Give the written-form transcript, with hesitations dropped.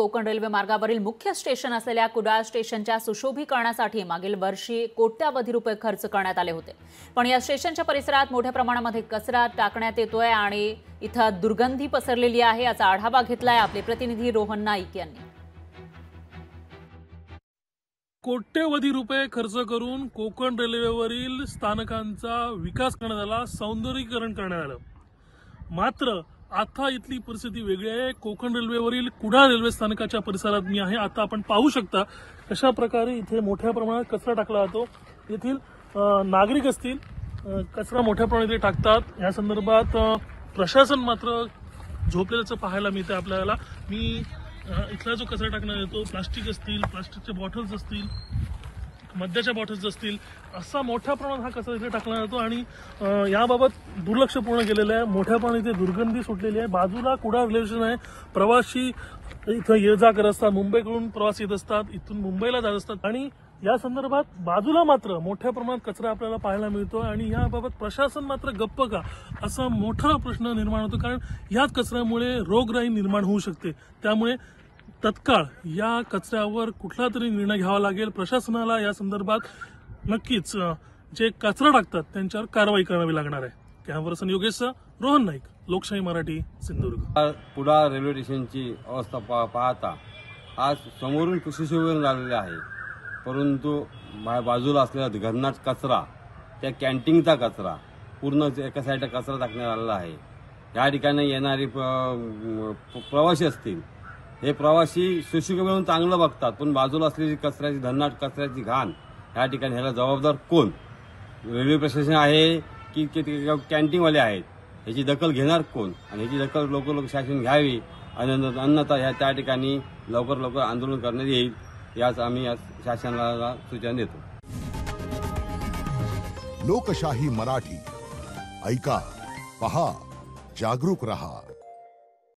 Konkan railway मार्गावरील मुख्य station असलेल्या कुडाळ स्टेशनच्या सुशोभीकरणासाठी मागील वर्षी कोट्यावधी रुपये खर्च करण्यात आले होते। पण या स्टेशनच्या परिसरात मोठ्या प्रमाणामध्ये कचरा टाकण्यात येतोय आणि इथं दुर्गंधी पसरलेली आहे। याचा आढावा घेतलाय आपले प्रतिनिधी रोहन नाईक यांनी। कोट्यवधी रुपये खर्च करून कोकण रेल्वेवरील स्थानकांचा विकास करण्यात आला, सौंदर्यीकरण करण्यात आलं। मात्र आता इथली परिस्थिती वेगळी आहे। कोकण रेल्वेवरील कुडाळ रेल्वे स्थानकाच्या परिसरात मी आहे। आता आपण पाहू शकता कशा प्रकारे इथे मोठ्या प्रमाणात कचरा टाकला जातो। येथील नागरिक असतील कचरा मोठ्या प्रमाणात टाकतात। या संदर्भात प्रशासन मात्र झोपलेल्याचं पाहायला मिळते आपल्याला। मी इथला जो कचरा टाकण्यात येतो, प्लास्टिक असतील, प्लास्टिकचे बॉटल्स असतील, मद्याच्या बॉटल्स असतील, असा मोठ्या प्रमाणात हा कचरा इथे टाकला जातो आणि याबाबत दुर्लक्ष पूर्ण केलेलं आहे। मोठ्या प्रमाणात इथे दुर्गंधी सुटलेली आहे। बाजूला कुडाळ रेल्वे स्टेशन आहे। प्रवासी इथं ये जा करत असतात, मुंबईकडून प्रवासी येत असतात, इथून मुंबईला जात असतात आणि या संदर्भात बाजूला मात्र मोठ्या प्रमाणात कचरा आपल्याला पाहायला मिळतो आणि याबाबत प्रशासन मात्र गप्प का, असा मोठा प्रश्न निर्माण होतो। कारण याच कचऱ्यामुळे रोगराई निर्माण होऊ शकते। त्यामुळे तत्काळ या कचऱ्यावर कुठला तरी निर्णय घ्यावा लागेल। प्रशासनाला या संदर्भात नक्कीच जे कचरा टाकतात त्यांच्यावर कारवाई करावी लागणार आहे। कॅमेरापर्सन योगेश, रोहन नाईक, लोकशाही मराठी, सिंधुदुर्ग। कुडाळ रेल्वे स्टेशनची अवस्था पाहता आज समोरून सुशोभीकरण झालेले आहे, परंतु बाजूला असलेला घनदाट कचरा, त्या कॅन्टीनचा कचरा, पूर्ण एका साईडला कचरा टाकण्यात आलेला आहे। या ठिकाणी येणारे प्रवासी असतील, हे प्रवासी सुशोभीकरण चांगलं बघतात, पण बाजूला असलेली कचऱ्याची घनदाट कचऱ्याची घाण, या ठिकाणी ह्याला जबाबदार कोण? रेल्वे प्रशासन आहे की कॅन्टीनवाले आहेत? ह्याची दखल घेणार कोण? आणि ह्याची दखल लवकर शासन घ्यावी, अन्यथा त्या ठिकाणी लवकर आंदोलन करण्यात येईल, याच आम्ही शासनाला सूचना देतो। लोकशाही मराठी, ऐका, पहा, जागरूक रहा।